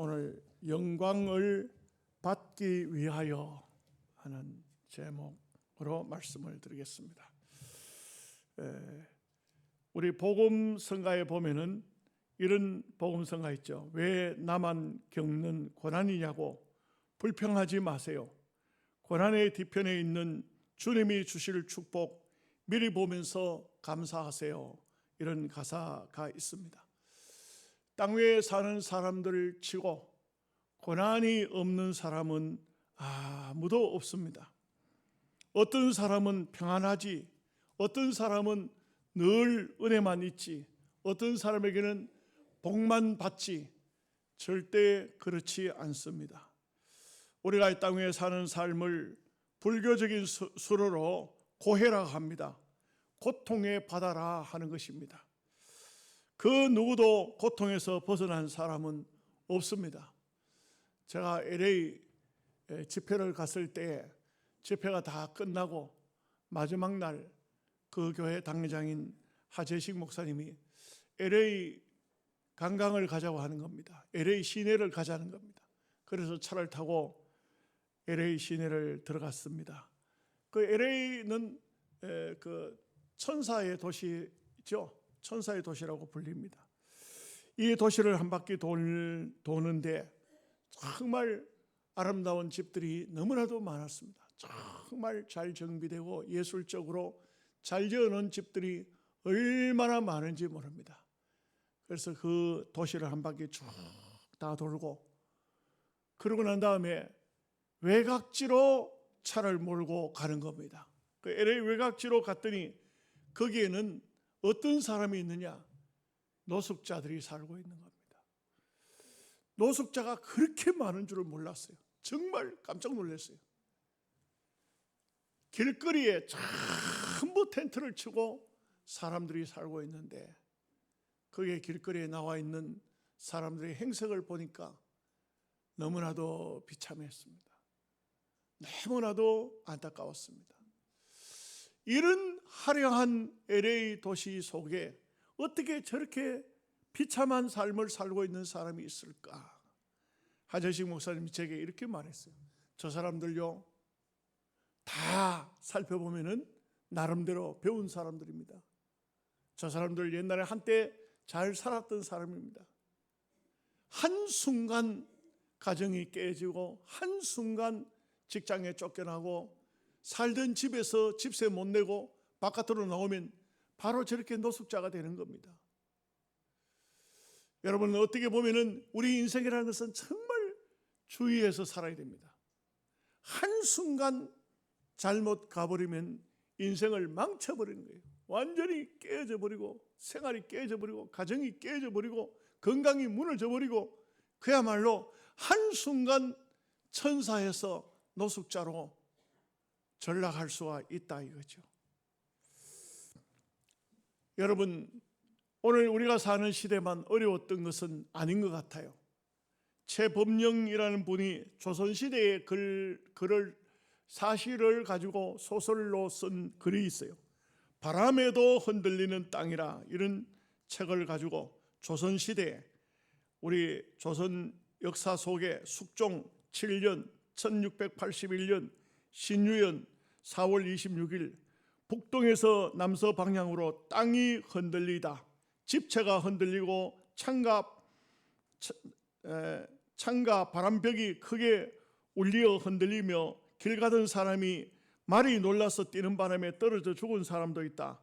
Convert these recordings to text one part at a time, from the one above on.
오늘 영광을 받기 위하여 하는 제목으로 말씀을 드리겠습니다. 우리 복음성가에 보면은 이런 복음성가 있죠. 왜 나만 겪는 고난이냐고 불평하지 마세요. 고난의 뒤편에 있는 주님이 주실 축복 미리 보면서 감사하세요. 이런 가사가 있습니다. 땅 위에 사는 사람들을 치고 고난이 없는 사람은 아무도 없습니다. 어떤 사람은 평안하지, 어떤 사람은 늘 은혜만 있지, 어떤 사람에게는 복만 받지, 절대 그렇지 않습니다. 우리가 이 땅 위에 사는 삶을 불교적인 수로로 고해라 합니다. 고통의 바다라 하는 것입니다. 그 누구도 고통에서 벗어난 사람은 없습니다. 제가 LA 집회를 갔을 때 집회가 다 끝나고 마지막 날 그 교회 당회장인 하재식 목사님이 LA 관광을 가자고 하는 겁니다. LA 시내를 가자는 겁니다. 그래서 차를 타고 LA 시내를 들어갔습니다. 그 LA는 그 천사의 도시죠. 천사의 도시라고 불립니다. 이 도시를 한 바퀴 도는데 정말 아름다운 집들이 너무나도 많았습니다. 정말 잘 정비되고 예술적으로 잘 지어놓은 집들이 얼마나 많은지 모릅니다. 그래서 그 도시를 한 바퀴 쭉 다 돌고 그러고 난 다음에 외곽지로 차를 몰고 가는 겁니다. 그 LA 외곽지로 갔더니 거기에는 어떤 사람이 있느냐? 노숙자들이 살고 있는 겁니다. 노숙자가 그렇게 많은 줄을 몰랐어요. 정말 깜짝 놀랐어요. 길거리에 전부 텐트를 치고 사람들이 살고 있는데 거기에 길거리에 나와 있는 사람들의 행색을 보니까 너무나도 비참했습니다. 너무나도 안타까웠습니다. 이런 화려한 LA 도시 속에 어떻게 저렇게 비참한 삶을 살고 있는 사람이 있을까? 하재식 목사님이 제게 이렇게 말했어요. 저 사람들요, 다 살펴보면은 나름대로 배운 사람들입니다. 저 사람들 옛날에 한때 잘 살았던 사람입니다. 한순간 가정이 깨지고 한순간 직장에 쫓겨나고 살던 집에서 집세 못 내고 바깥으로 나오면 바로 저렇게 노숙자가 되는 겁니다. 여러분, 어떻게 보면은 우리 인생이라는 것은 정말 주의해서 살아야 됩니다. 한순간 잘못 가버리면 인생을 망쳐버리는 거예요. 완전히 깨어져 버리고 생활이 깨어져 버리고 가정이 깨어져 버리고 건강이 무너져 버리고 그야말로 한순간 천사에서 노숙자로 전락할 수가 있다 이거죠. 여러분, 오늘 우리가 사는 시대만 어려웠던 것은 아닌 것 같아요. 최범영이라는 분이 조선시대의 사실을 가지고 소설로 쓴 글이 있어요. 바람에도 흔들리는 땅이라, 이런 책을 가지고 조선시대에 우리 조선 역사 속에 숙종 7년 1681년 신유연 4월 26일 북동에서 남서 방향으로 땅이 흔들리다, 집체가 흔들리고 창과 바람벽이 크게 울리어 흔들리며 길 가던 사람이 말이 놀라서 뛰는 바람에 떨어져 죽은 사람도 있다.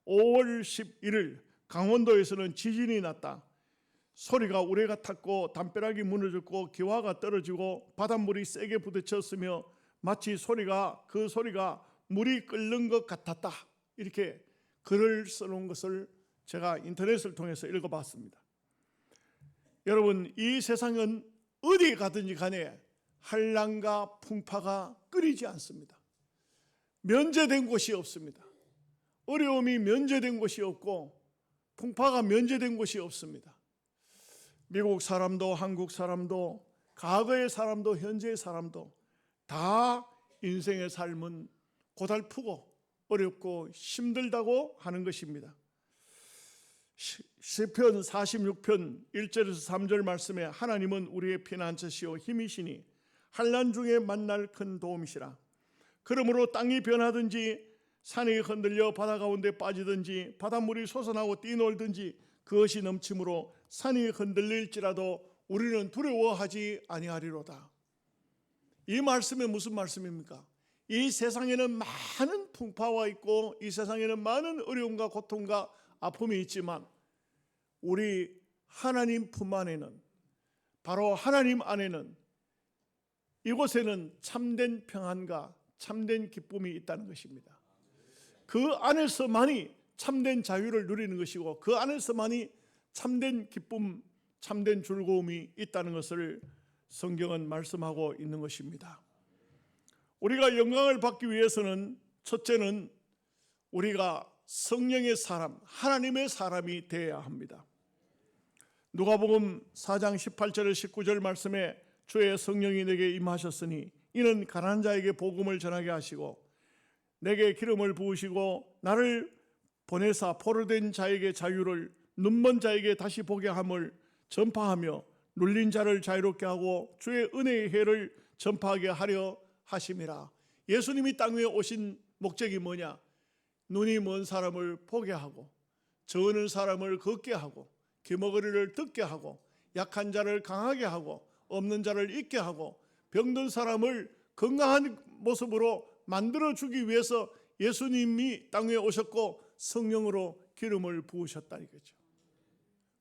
5월 11일 강원도에서는 지진이 났다. 소리가 우레 같았고 담벼락이 무너졌고 기와가 떨어지고 바닷물이 세게 부딪혔으며 마치 그 소리가 물이 끓는 것 같았다. 이렇게 글을 써놓은 것을 제가 인터넷을 통해서 읽어봤습니다. 여러분, 이 세상은 어디 가든지 간에 한란과 풍파가 끊이지 않습니다. 면제된 곳이 없습니다. 어려움이 면제된 곳이 없고 풍파가 면제된 곳이 없습니다. 미국 사람도 한국 사람도 과거의 사람도 현재의 사람도 다 인생의 삶은 고달프고 어렵고 힘들다고 하는 것입니다. 시편 46편 1절에서 3절 말씀에 하나님은 우리의 피난처시요 힘이시니 환난 중에 만날 큰 도움이시라. 그러므로 땅이 변하든지 산이 흔들려 바다 가운데 빠지든지 바닷물이 솟아나고 뛰놀든지 그것이 넘침으로 산이 흔들릴지라도 우리는 두려워하지 아니하리로다. 이 말씀은 무슨 말씀입니까? 이 세상에는 많은 풍파가 있고 이 세상에는 많은 어려움과 고통과 아픔이 있지만 우리 하나님 품 안에는, 바로 하나님 안에는, 이곳에는 참된 평안과 참된 기쁨이 있다는 것입니다. 그 안에서만이 참된 자유를 누리는 것이고 그 안에서만이 참된 기쁨, 참된 즐거움이 있다는 것을 성경은 말씀하고 있는 것입니다. 우리가 영광을 받기 위해서는 첫째는 우리가 성령의 사람, 하나님의 사람이 되어야 합니다. 누가복음 4장 18절 19절 말씀에 주의 성령이 내게 임하셨으니 이는 가난한 자에게 복음을 전하게 하시고 내게 기름을 부으시고 나를 보내사 포로된 자에게 자유를, 눈먼 자에게 다시 보게 함을 전파하며 눌린 자를 자유롭게 하고 주의 은혜의 해를 전파하게 하려 하심이라. 예수님이 땅 위에 오신 목적이 뭐냐? 눈이 먼 사람을 보게 하고 저는 사람을 걷게 하고 귀머거리를 듣게 하고 약한 자를 강하게 하고 없는 자를 있게 하고 병든 사람을 건강한 모습으로 만들어주기 위해서 예수님이 땅 위에 오셨고 성령으로 기름을 부으셨다 이거죠.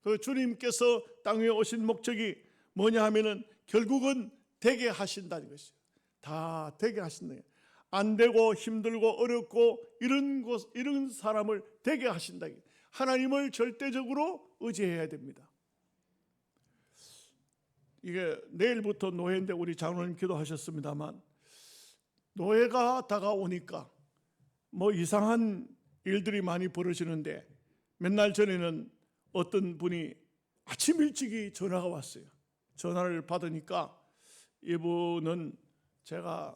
그 주님께서 땅 위에 오신 목적이 뭐냐 하면은 결국은 되게 하신다는 것이죠. 다 되게 하신다. 안 되고 힘들고 어렵고 이런 사람을 되게 하신다. 하나님을 절대적으로 의지해야 됩니다. 이게 내일부터 노회인데 우리 장로님 기도하셨습니다만 노회가 다가오니까 뭐 이상한 일들이 많이 벌어지는데 몇 날 전에는 어떤 분이 아침 일찍이 전화가 왔어요. 전화를 받으니까 이분은 제가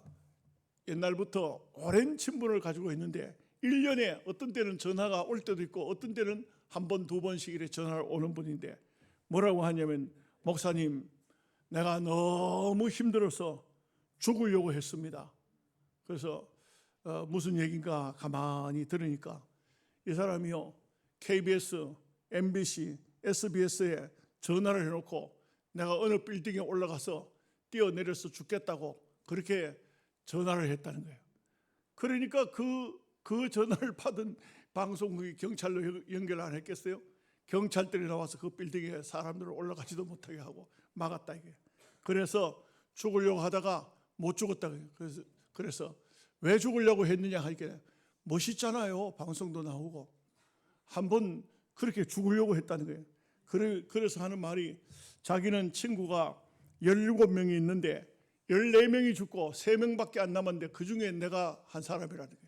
옛날부터 오랜 친분을 가지고 있는데 1년에 어떤 때는 전화가 올 때도 있고 어떤 때는 한 번, 두 번씩 이렇게 전화를 오는 분인데 뭐라고 하냐면 목사님 내가 너무 힘들어서 죽으려고 했습니다. 그래서 무슨 얘기인가 가만히 들으니까 이 사람이요 KBS, MBC, SBS에 전화를 해놓고 내가 어느 빌딩에 올라가서 뛰어내려서 죽겠다고 그렇게 전화를 했다는 거예요. 그러니까 그 전화를 받은 방송국이 경찰로 연결 안 했겠어요? 경찰들이 나와서 그 빌딩에 사람들을 올라가지도 못하게 하고 막았다 이게. 그래서 죽으려고 하다가 못 죽었다. 그래서 왜 죽으려고 했느냐 하니까 멋있잖아요. 방송도 나오고 한번 그렇게 죽으려고 했다는 거예요. 그래서 하는 말이 자기는 친구가 17명이 있는데 14명이 죽고 3명밖에 안 남았는데 그 중에 내가 한 사람이라는 거예요.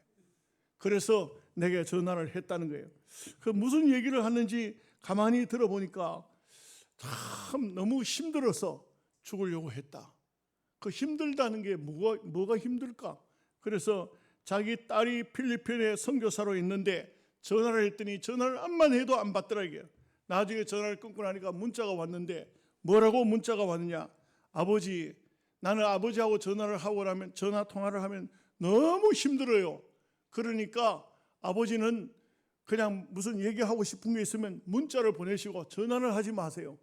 그래서 내게 전화를 했다는 거예요. 그 무슨 얘기를 하는지 가만히 들어보니까 참 너무 힘들어서 죽으려고 했다. 그 힘들다는 게 뭐가 힘들까? 그래서 자기 딸이 필리핀에 선교사로 있는데 전화를 했더니 전화를 암만 해도 안 받더라 이게. 나중에 전화를 끊고 나니까 문자가 왔는데 뭐라고 문자가 왔느냐? 아버지, 나는 아버지하고 전화 통화를 하면 너무 힘들어요. 그러니까 아버지는 그냥 무슨 얘기하고 싶은 게 있으면 문자를 보내시고 전화를 하지 마세요.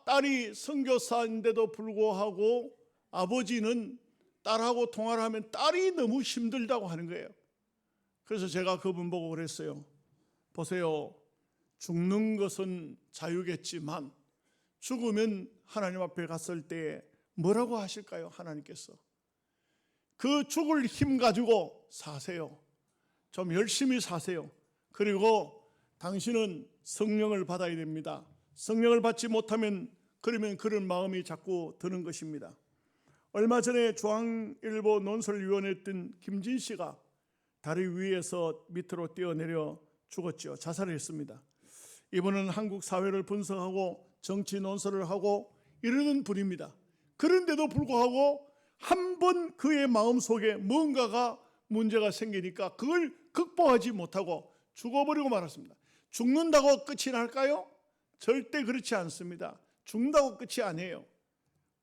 딸이 선교사인데도 불구하고 아버지는 딸하고 통화를 하면 딸이 너무 힘들다고 하는 거예요. 그래서 제가 그분 보고 그랬어요. 보세요. 죽는 것은 자유겠지만 죽으면 하나님 앞에 갔을 때 뭐라고 하실까요? 하나님께서. 그 죽을 힘 가지고 사세요. 좀 열심히 사세요. 그리고 당신은 성령을 받아야 됩니다. 성령을 받지 못하면 그러면 그런 마음이 자꾸 드는 것입니다. 얼마 전에 중앙일보 논설위원회였던 김진 씨가 다리 위에서 밑으로 뛰어내려 죽었죠. 자살을 했습니다. 이분은 한국 사회를 분석하고 정치 논설을 하고 이러는 분입니다. 그런데도 불구하고 한 번 그의 마음속에 뭔가가 문제가 생기니까 그걸 극복하지 못하고 죽어버리고 말았습니다. 죽는다고 끝이 날까요? 절대 그렇지 않습니다. 죽는다고 끝이 아니에요.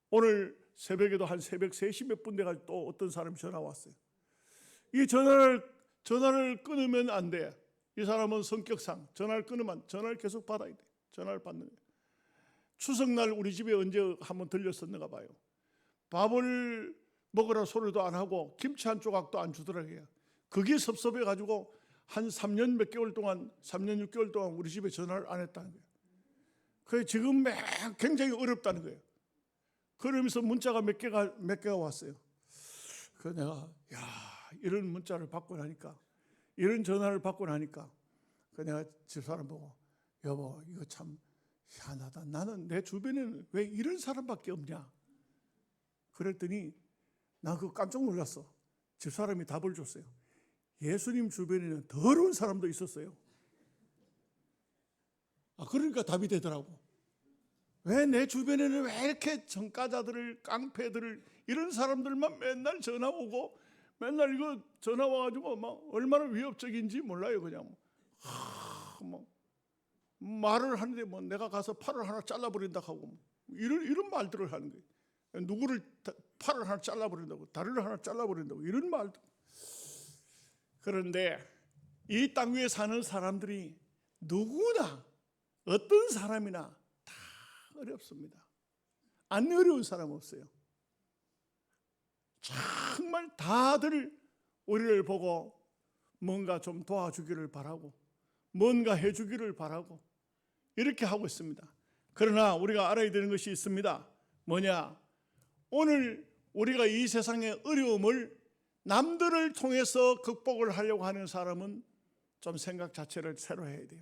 오늘 새벽에도 한 새벽 3시 몇 분 돼가지고 또 어떤 사람이 전화 왔어요. 이 전화를 끊으면 안 돼. 이 사람은 성격상 전화를 끊으면 전화를 계속 받아야 돼. 전화를 받는 거예요. 추석날 우리 집에 언제 한번 들렸었는가 봐요. 밥을 먹으라 소리도 안 하고 김치 한 조각도 안 주더라고요. 그게 섭섭해가지고 한 3년 몇 개월 동안 3년 6개월 동안 우리 집에 전화를 안 했다는 거예요. 그래 지금 굉장히 어렵다는 거예요. 그러면서 문자가 몇 개가 왔어요. 그 내가 이런 문자를 받고 나니까, 이런 전화를 받고 나니까 그 내가 집사람 보고 여보 이거 참 희한하다. 나는 내 주변에는 왜 이런 사람밖에 없냐. 그랬더니 나 그거 깜짝 놀랐어. 집사람이 답을 줬어요. 예수님 주변에는 더러운 사람도 있었어요. 그러니까 답이 되더라고. 왜 내 주변에는 왜 이렇게 정가자들을, 깡패들을, 이런 사람들만 맨날 전화 오고 맨날 이거 전화 와가지고 막 얼마나 위협적인지 몰라요. 그냥 말을 하는데 뭐 내가 가서 팔을 하나 잘라버린다 하고 이런 말들을 하는 거예요. 누구를 팔을 하나 잘라버린다고, 다리를 하나 잘라버린다고 이런 말들. 그런데 이 땅 위에 사는 사람들이 누구나 어떤 사람이나 다 어렵습니다. 안 어려운 사람 없어요. 정말 다들 우리를 보고 뭔가 좀 도와주기를 바라고 뭔가 해주기를 바라고 이렇게 하고 있습니다. 그러나 우리가 알아야 되는 것이 있습니다. 뭐냐? 오늘 우리가 이 세상의 어려움을 남들을 통해서 극복을 하려고 하는 사람은 좀 생각 자체를 새로 해야 돼요.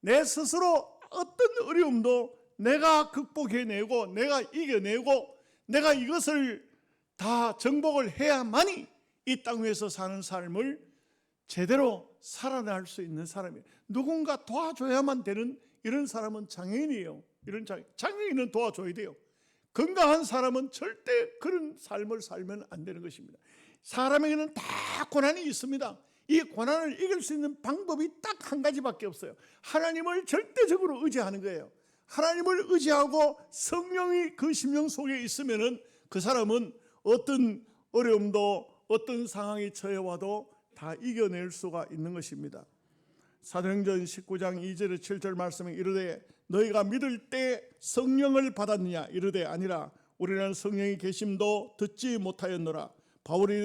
내 스스로 어떤 어려움도 내가 극복해내고 내가 이겨내고 내가 이것을 다 정복을 해야만이 이 땅 위에서 사는 삶을 제대로 살아날 수 있는 사람이에요. 누군가 도와줘야만 되는 이런 사람은 장애인이에요. 이런 장애인은 도와줘야 돼요. 건강한 사람은 절대 그런 삶을 살면 안 되는 것입니다. 사람에게는 다 고난이 있습니다. 이 고난을 이길 수 있는 방법이 딱 한 가지밖에 없어요. 하나님을 절대적으로 의지하는 거예요. 하나님을 의지하고 성령이 그 심령 속에 있으면은 그 사람은 어떤 어려움도 어떤 상황이 처해와도 다 이겨낼 수가 있는 것입니다. 사도행전 19장 2절에 7절 말씀에 이르되 너희가 믿을 때 성령을 받았느냐 이르되 아니라 우리는 성령이 계심도 듣지 못하였노라. 바울이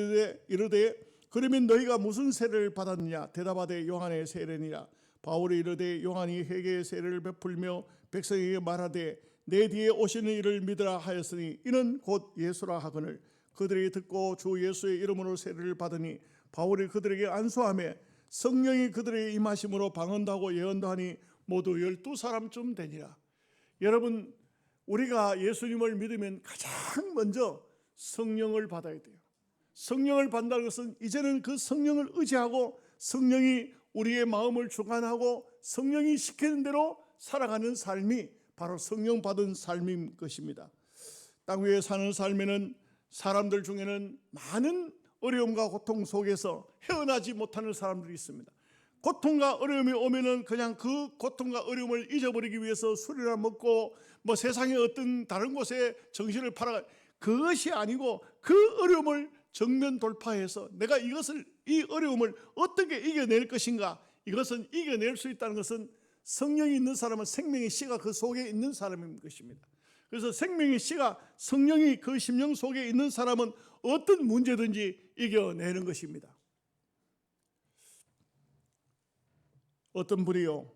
이르되 그러면 너희가 무슨 세례를 받았느냐 대답하되 요한의 세례니라. 바울이 이르되 요한이 회개의 세례를 베풀며 백성에게 말하되 내 뒤에 오시는 이를 믿으라 하였으니 이는 곧 예수라 하거늘 그들이 듣고 주 예수의 이름으로 세례를 받으니 바울이 그들에게 안수하며 성령이 그들에게 임하심으로 방언도 하고 예언도 하니 모두 12사람쯤 되니라. 여러분 우리가 예수님을 믿으면 가장 먼저 성령을 받아야 돼요. 성령을 받는다는 것은 이제는 그 성령을 의지하고 성령이 우리의 마음을 주관하고 성령이 시키는 대로 살아가는 삶이 바로 성령 받은 삶인 것입니다. 땅 위에 사는 삶에는 사람들 중에는 많은 어려움과 고통 속에서 헤어나지 못하는 사람들이 있습니다. 고통과 어려움이 오면은 그냥 그 고통과 어려움을 잊어버리기 위해서 술이나 먹고 뭐 세상의 어떤 다른 곳에 정신을 팔아가 그것이 아니고 그 어려움을 정면 돌파해서 내가 이 어려움을 어떻게 이겨낼 것인가. 이것은 이겨낼 수 있다는 것은 성령이 있는 사람은 생명의 씨가 그 속에 있는 사람인 것입니다. 그래서 생명의 씨가 성령이 그 심령 속에 있는 사람은 어떤 문제든지 이겨내는 것입니다. 어떤 분이요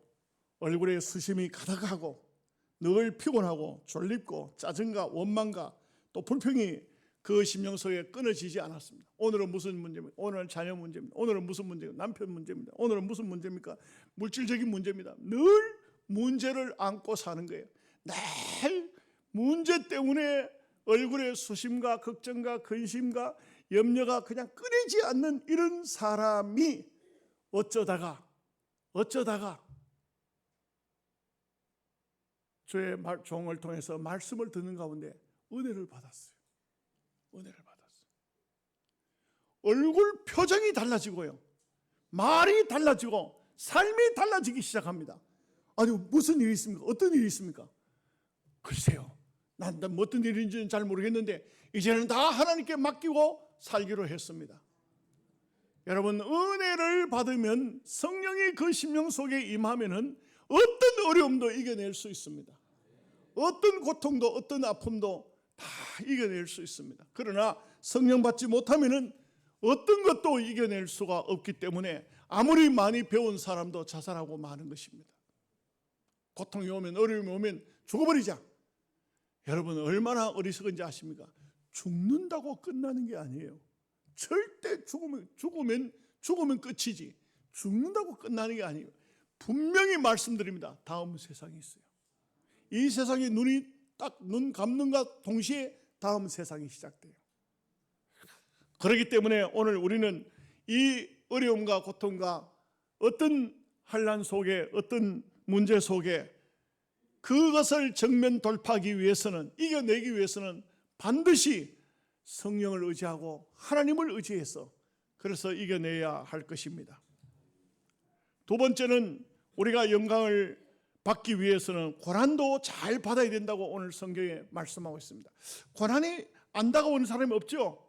얼굴에 수심이 가득하고 늘 피곤하고 졸립고 짜증과 원망과 또 불평이 그 심령 속에 끊어지지 않았습니다. 오늘은 무슨 문제입니까? 오늘은 자녀 문제입니다. 오늘은 무슨 문제입니까? 남편 문제입니다. 오늘은 무슨 문제입니까? 물질적인 문제입니다. 늘 문제를 안고 사는 거예요. 늘 문제 때문에 얼굴에 수심과 걱정과 근심과 염려가 그냥 끊이지 않는 이런 사람이 어쩌다가 주의 종을 통해서 말씀을 듣는 가운데 은혜를 받았어요. 얼굴 표정이 달라지고요. 말이 달라지고 삶이 달라지기 시작합니다. 아니 무슨 일이 있습니까? 어떤 일이 있습니까? 글쎄요, 난 어떤 일인지는 잘 모르겠는데 이제는 다 하나님께 맡기고 살기로 했습니다. 여러분, 은혜를 받으면 성령이 그 심령 속에 임하면은 어떤 어려움도 이겨낼 수 있습니다. 어떤 고통도 어떤 아픔도 다 이겨낼 수 있습니다. 그러나 성령 받지 못하면은 어떤 것도 이겨낼 수가 없기 때문에 아무리 많이 배운 사람도 자살하고 마는 것입니다. 고통이 오면, 어려움이 오면 죽어버리자. 여러분, 얼마나 어리석은지 아십니까? 죽는다고 끝나는 게 아니에요. 절대 죽으면 끝이지, 죽는다고 끝나는 게 아니에요. 분명히 말씀드립니다. 다음 세상이 있어요. 이 세상에 눈이 딱 눈 감는과 동시에 다음 세상이 시작돼요. 그렇기 때문에 오늘 우리는 이 어려움과 고통과 어떤 환난 속에, 어떤 문제 속에 그것을 정면 돌파하기 위해서는, 이겨내기 위해서는 반드시 성령을 의지하고 하나님을 의지해서 그래서 이겨내야 할 것입니다. 두 번째는 우리가 영광을 받기 위해서는 고난도 잘 받아야 된다고 오늘 성경에 말씀하고 있습니다. 고난이 안 다가오는 사람이 없죠.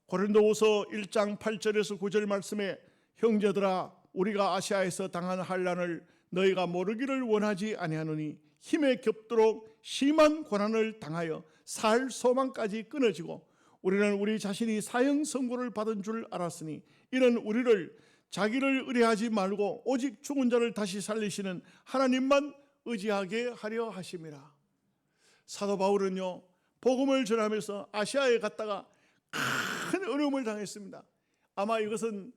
고린도후서 1장 8절에서 9절 말씀에 형제들아, 우리가 아시아에서 당한 환난을 너희가 모르기를 원하지 아니하노니 힘에 겹도록 심한 고난을 당하여 살 소망까지 끊어지고 우리는 우리 자신이 사형 선고를 받은 줄 알았으니 이는 우리를 자기를 의뢰하지 말고 오직 죽은 자를 다시 살리시는 하나님만 의지하게 하려 하심이라. 사도 바울은요, 복음을 전하면서 아시아에 갔다가 큰 어려움을 당했습니다. 아마 이것은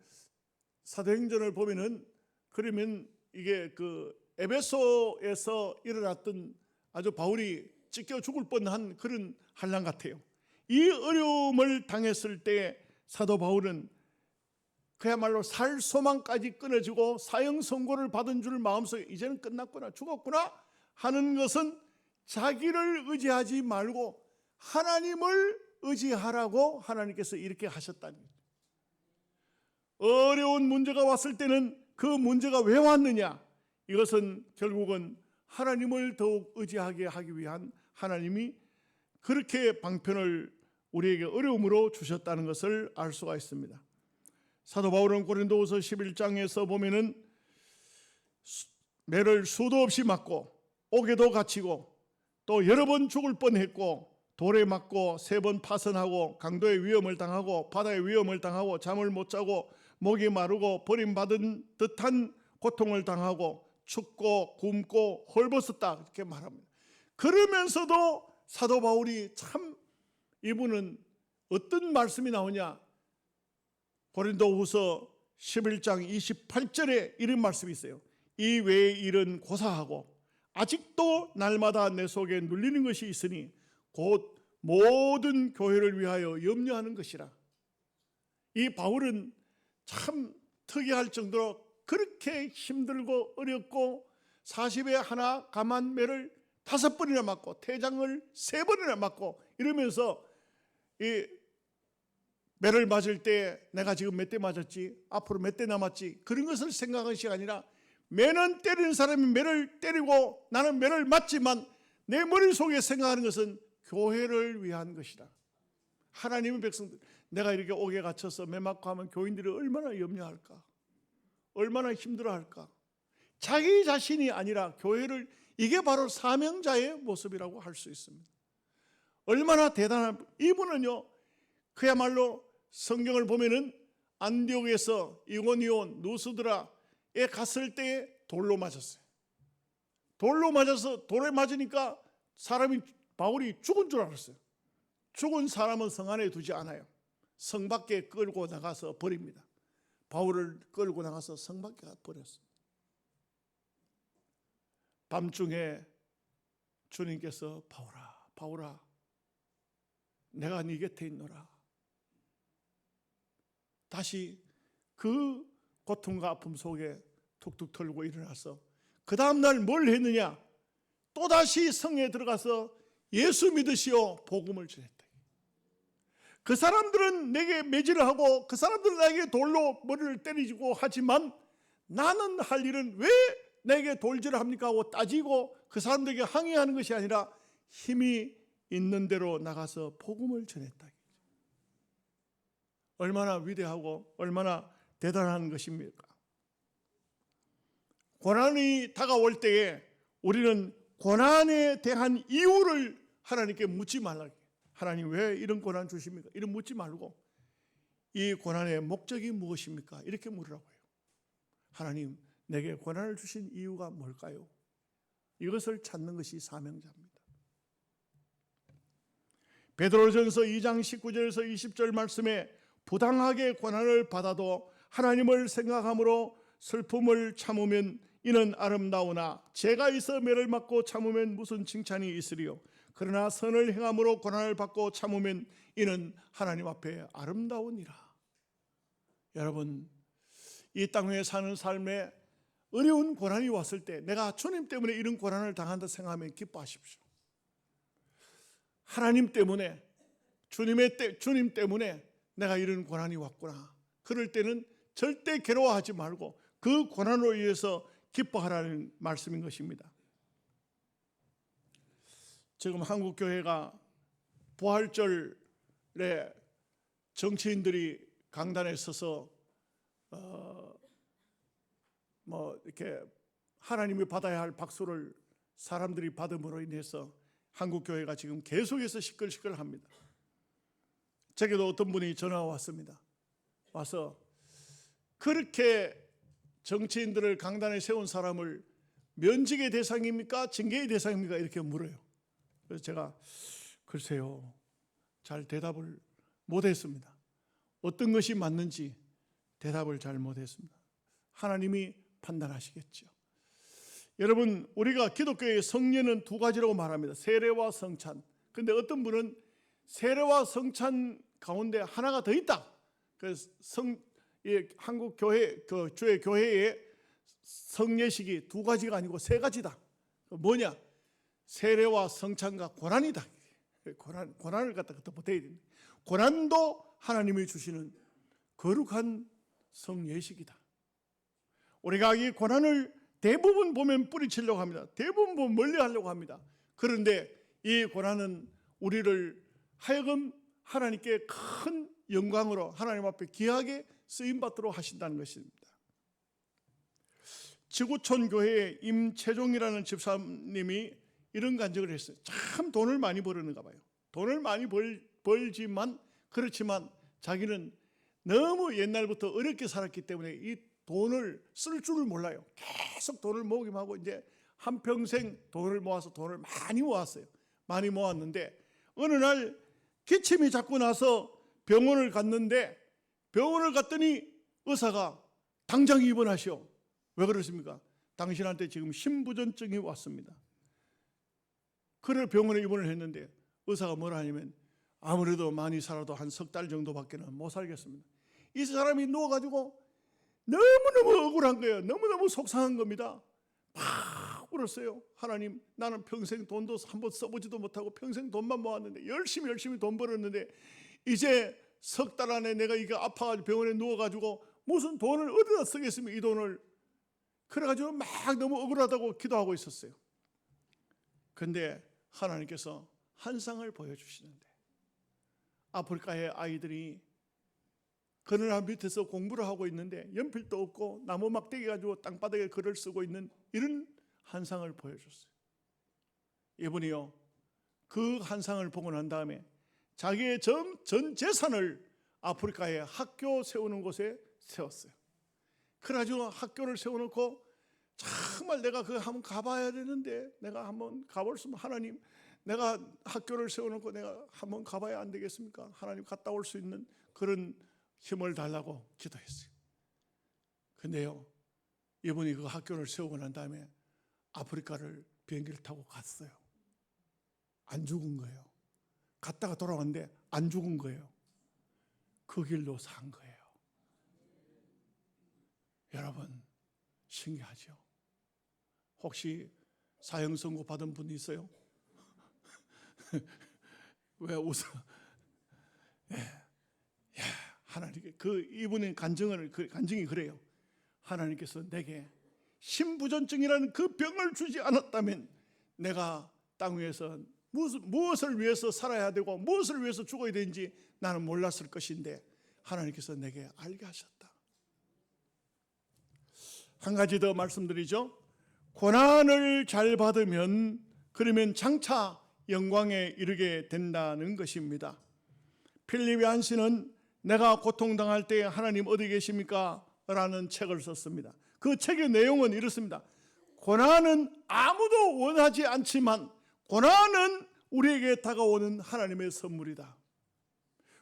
사도행전을 보면은, 그러면 이게 그 에베소에서 일어났던 아주 바울이 찢겨 죽을 뻔한 그런 환난 같아요. 이 어려움을 당했을 때 사도 바울은 그야말로 살 소망까지 끊어지고 사형 선고를 받은 줄 마음속에 이제는 끝났구나, 죽었구나 하는 것은 자기를 의지하지 말고 하나님을 의지하라고 하나님께서 이렇게 하셨다는 거죠. 어려운 문제가 왔을 때는 그 문제가 왜 왔느냐, 이것은 결국은 하나님을 더욱 의지하게 하기 위한, 하나님이 그렇게 방편을 우리에게 어려움으로 주셨다는 것을 알 수가 있습니다. 사도 바울은 고린도후서 11장에서 보면은 매를 수도 없이 맞고 옥에도 갇히고 또 여러 번 죽을 뻔했고 돌에 맞고 3번 파선하고 강도의 위험을 당하고 바다의 위험을 당하고 잠을 못 자고 목이 마르고 버림받은 듯한 고통을 당하고 춥고 굶고 헐벗었다, 이렇게 말합니다. 그러면서도 사도 바울이 참, 이분은 어떤 말씀이 나오냐, 고린도후서 11장 28절에 이런 말씀이 있어요. 이 외의 일은 고사하고 아직도 날마다 내 속에 눌리는 것이 있으니 곧 모든 교회를 위하여 염려하는 것이라. 이 바울은 참 특이할 정도로 그렇게 힘들고 어렵고 40에 하나 감한 매를 5번이나 맞고 태장을 3번이나 맞고 이러면서 이 매를 맞을 때 내가 지금 몇 대 맞았지, 앞으로 몇 대 남았지, 그런 것을 생각하는 것이 아니라 매는 때리는 사람이 매를 때리고 나는 매를 맞지만 내 머릿속에 생각하는 것은 교회를 위한 것이다. 하나님의 백성들, 내가 이렇게 옥에 갇혀서 매 맞고 하면 교인들이 얼마나 염려할까, 얼마나 힘들어할까. 자기 자신이 아니라 교회를, 이게 바로 사명자의 모습이라고 할 수 있습니다. 얼마나 대단한, 이분은요 그야말로 성경을 보면은 안디옥에서 이고니온, 누스드라에 갔을 때 돌로 맞았어요. 돌로 맞아서, 돌에 맞으니까 사람이, 바울이 죽은 줄 알았어요. 죽은 사람은 성 안에 두지 않아요. 성 밖에 끌고 나가서 버립니다. 바울을 끌고 나가서 성 밖에 버렸어요. 밤중에 주님께서 바울아, 바울아, 내가 네 곁에 있노라. 다시 그 고통과 아픔 속에 툭툭 털고 일어나서 그 다음날 뭘 했느냐, 또다시 성에 들어가서 예수 믿으시오 복음을 전했다. 그 사람들은 내게 매질을 하고 그 사람들은 나에게 돌로 머리를 때리고 하지만 나는 할 일은 왜 내게 돌지를 합니까 하고 따지고 그 사람들에게 항의하는 것이 아니라 힘이 있는 대로 나가서 복음을 전했다. 얼마나 위대하고 얼마나 대단한 것입니까? 고난이 다가올 때에 우리는 고난에 대한 이유를 하나님께 묻지 말라. 하나님 왜 이런 고난 주십니까? 이런 묻지 말고 이 고난의 목적이 무엇입니까? 이렇게 물으라고 해요. 하나님 내게 고난을 주신 이유가 뭘까요? 이것을 찾는 것이 사명자입니다. 베드로전서 2장 19절에서 20절 말씀에 부당하게 고난을 받아도 하나님을 생각함으로 슬픔을 참으면 이는 아름다우나 죄가 있어 매를 맞고 참으면 무슨 칭찬이 있으리요. 그러나 선을 행함으로 고난을 받고 참으면 이는 하나님 앞에 아름다우니라. 여러분, 이 땅에 사는 삶에 어려운 고난이 왔을 때 내가 주님 때문에 이런 고난을 당한다 생각하면 기뻐하십시오. 하나님 때문에 주님 때문에 내가 이런 고난이 왔구나. 그럴 때는 절대 괴로워하지 말고 그 고난으로 인해서 기뻐하라는 말씀인 것입니다. 지금 한국 교회가 부활절에 정치인들이 강단에 서서 이렇게 하나님이 받아야 할 박수를 사람들이 받음으로 인해서 한국 교회가 지금 계속해서 시끌시끌합니다. 제게도 어떤 분이 전화가 왔습니다. 와서 그렇게 정치인들을 강단에 세운 사람을 면직의 대상입니까? 징계의 대상입니까? 이렇게 물어요. 그래서 제가 글쎄요, 잘 대답을 못했습니다. 어떤 것이 맞는지 대답을 잘 못했습니다. 하나님이 판단하시겠죠. 여러분, 우리가 기독교의 성례는 두 가지라고 말합니다. 세례와 성찬. 그런데 어떤 분은 세례와 성찬 가운데 하나가 더 있다. 그래서 한국 교회, 주의 교회의 성례식이 두 가지가 아니고 세 가지다. 뭐냐? 세례와 성찬과 고난이다. 고난을 갖다가 더 보태야 됩니다. 고난도 하나님이 주시는 거룩한 성례식이다. 우리가 이 고난을 대부분 보면 뿌리치려고 합니다. 대부분 보면 멀리 하려고 합니다. 그런데 이 고난은 우리를 하여금 하나님께 큰 영광으로 하나님 앞에 귀하게 쓰임받도록 하신다는 것입니다. 지구촌 교회의 임채종이라는 집사님이 이런 간증을 했어요. 참 돈을 많이 벌었는가 봐요. 돈을 많이 벌지만 그렇지만 자기는 너무 옛날부터 어렵게 살았기 때문에 이 돈을 쓸 줄을 몰라요. 계속 돈을 모으기만 하고 이제 한평생 돈을 모아서 돈을 많이 모았어요. 많이 모았는데 어느 날 기침이 자꾸 나서 병원을 갔는데 병원을 갔더니 의사가 당장 입원하시오. 왜 그렇습니까? 당신한테 지금 심부전증이 왔습니다. 그래 병원에 입원을 했는데 의사가 뭐라 하냐면 아무래도 많이 살아도 한 석 달 정도밖에는 못 살겠습니다. 이 사람이 누워가지고 너무너무 억울한 거예요. 너무너무 속상한 겁니다. 막 울었어요. 하나님, 나는 평생 돈도 한번 써보지도 못하고 평생 돈만 모았는데 열심히 돈 벌었는데 이제 석 달 안에 내가 이게 아파가지고 병원에 누워가지고 무슨 돈을 어디다 쓰겠습니까? 이 돈을. 그래가지고 막 너무 억울하다고 기도하고 있었어요. 그런데 하나님께서 환상을 보여주시는데 아프리카의 아이들이 그늘 밑에서 공부를 하고 있는데 연필도 없고 나무 막대기 가지고 땅바닥에 글을 쓰고 있는 이런 환상을 보여줬어요. 이분이요, 그 환상을 보고 난 다음에 자기의 전 재산을 아프리카에 학교 세우는 곳에 세웠어요. 그래가지고 학교를 세워놓고 정말 내가 그거 한번 가봐야 되는데 내가 한번 가볼 수 있으면 하나님, 내가 학교를 세워놓고 내가 한번 가봐야 안 되겠습니까? 하나님 갔다 올 수 있는 그런 힘을 달라고 기도했어요. 근데요, 이분이 그 학교를 세우고 난 다음에 아프리카를 비행기를 타고 갔어요. 안 죽은 거예요. 갔다가 돌아왔는데 안 죽은 거예요. 그 길로 산 거예요. 여러분, 신기하죠? 혹시 사형 선고 받은 분 있어요? 왜 웃어? 하나님께 이분의 간증이 그래요. 하나님께서 내게 신부전증이라는 그 병을 주지 않았다면 내가 땅 위에서 무엇을 위해서 살아야 되고 무엇을 위해서 죽어야 되는지 나는 몰랐을 것인데 하나님께서 내게 알게 하셨다. 한 가지 더 말씀드리죠. 고난을 잘 받으면 그러면 장차 영광에 이르게 된다는 것입니다. 필립 얀시는 내가 고통당할 때 하나님 어디 계십니까? 라는 책을 썼습니다. 그 책의 내용은 이렇습니다. 고난은 아무도 원하지 않지만 고난은 우리에게 다가오는 하나님의 선물이다.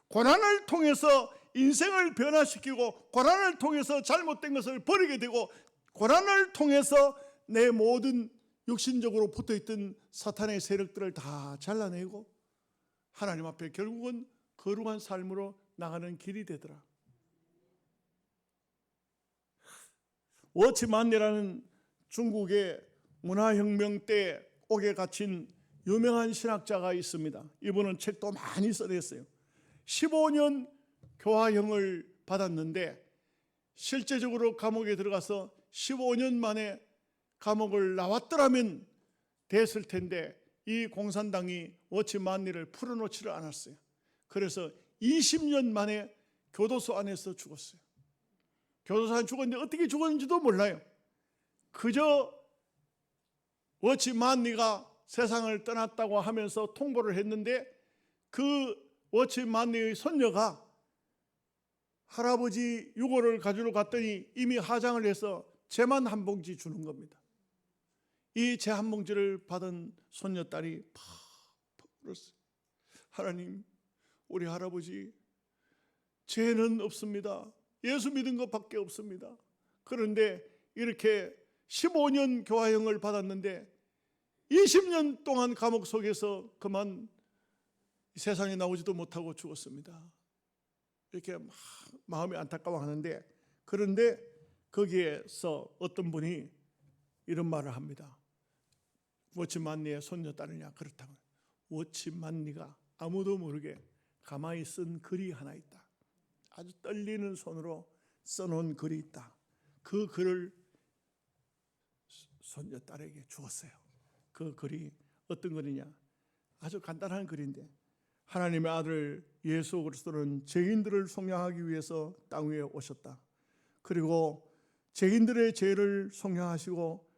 고난을 통해서 인생을 변화시키고 고난을 통해서 잘못된 것을 버리게 되고 고난을 통해서 내 모든 육신적으로 붙어있던 사탄의 세력들을 다 잘라내고 하나님 앞에 결국은 거룩한 삶으로 나가는 길이 되더라. 워치만이라는 중국의 문화혁명 때 옥에 갇힌 유명한 신학자가 있습니다. 이분은 책도 많이 써냈어요. 15년 교화형을 받았는데 실제적으로 감옥에 들어가서 15년 만에 감옥을 나왔더라면 됐을 텐데 이 공산당이 워치만리를 풀어놓지를 않았어요. 그래서 20년 만에 교도소 안에서 죽었어요. 교도소 안에 죽었는데 어떻게 죽었는지도 몰라요. 그저 워치만리가 세상을 떠났다고 하면서 통보를 했는데 그 워치만리의 손녀가 할아버지 유골을 가지러 갔더니 이미 하장을 해서 재만 한 봉지 주는 겁니다. 이 재 한 봉지를 받은 손녀딸이 팍 울었어요. 하나님, 우리 할아버지 죄는 없습니다. 예수 믿은 것밖에 없습니다. 그런데 이렇게 15년 교화형을 받았는데 20년 동안 감옥 속에서 그만 세상에 나오지도 못하고 죽었습니다. 이렇게 막 마음이 안타까워하는데 그런데 거기에서 어떤 분이 이런 말을 합니다. 워치만리의 손녀딸이냐? 그렇다고. 워치만리가 아무도 모르게 가만히 쓴 글이 하나 있다. 아주 떨리는 손으로 써놓은 글이 있다. 그 글을 손녀딸에게 주었어요. 그 글이 어떤 글이냐? 아주 간단한 글인데 하나님의 아들 예수 그리스도는 죄인들을 속량하기 위해서 땅 위에 오셨다. 그리고 죄인들의 죄를 속량하시고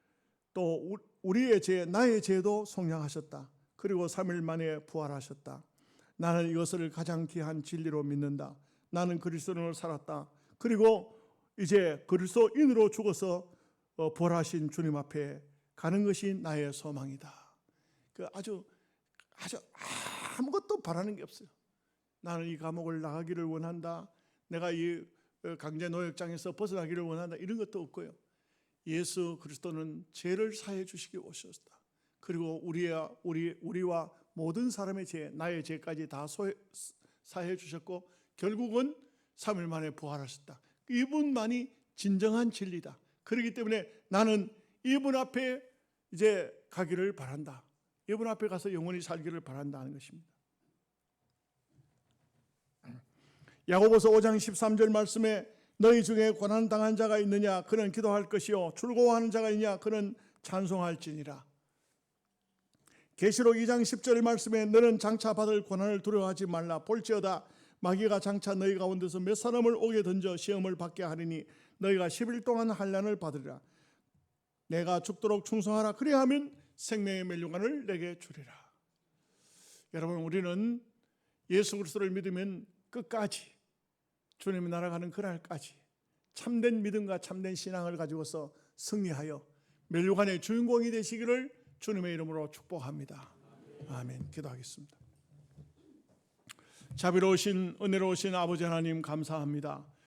또 우리의 죄, 나의 죄도 속량하셨다. 그리고 3일 만에 부활하셨다. 나는 이것을 가장 귀한 진리로 믿는다. 나는 그리스도인으로 살았다. 그리고 이제 그리스도인으로 죽어서 부활하신 주님 앞에 가는 것이 나의 소망이다. 아주 아무것도 바라는 게 없어요. 나는 이 감옥을 나가기를 원한다. 내가 이 강제 노역장에서 벗어나기를 원한다. 이런 것도 없고요. 예수 그리스도는 죄를 사해 주시기 오셨다. 그리고 우리와 모든 사람의 죄, 나의 죄까지 다 사해 주셨고 결국은 3일 만에 부활하셨다. 이분만이 진정한 진리다. 그렇기 때문에 나는 이분 앞에 이제 가기를 바란다. 이분 앞에 가서 영원히 살기를 바란다는 것입니다. 야고보서 5장 13절 말씀에 너희 중에 고난당한 자가 있느냐? 그는 기도할 것이요 즐거워하는 자가 있느냐? 그는 찬송할지니라. 계시록 2장 10절 말씀에 너는 장차 받을 고난을 두려워하지 말라. 볼지어다 마귀가 장차 너희 가운데서 몇 사람을 옥에 던져 시험을 받게 하리니 너희가 10일 동안 환난을 받으리라. 내가 죽도록 충성하라. 그리하면 생명의 멸류관을 내게 주리라. 여러분, 우리는 예수 그리스도를 믿으면 끝까지 주님이 날아가는 그날까지 참된 믿음과 참된 신앙을 가지고서 승리하여 멸류관의 주인공이 되시기를 주님의 이름으로 축복합니다. 아멘. 기도하겠습니다. 자비로우신 은혜로우신 아버지 하나님 감사합니다.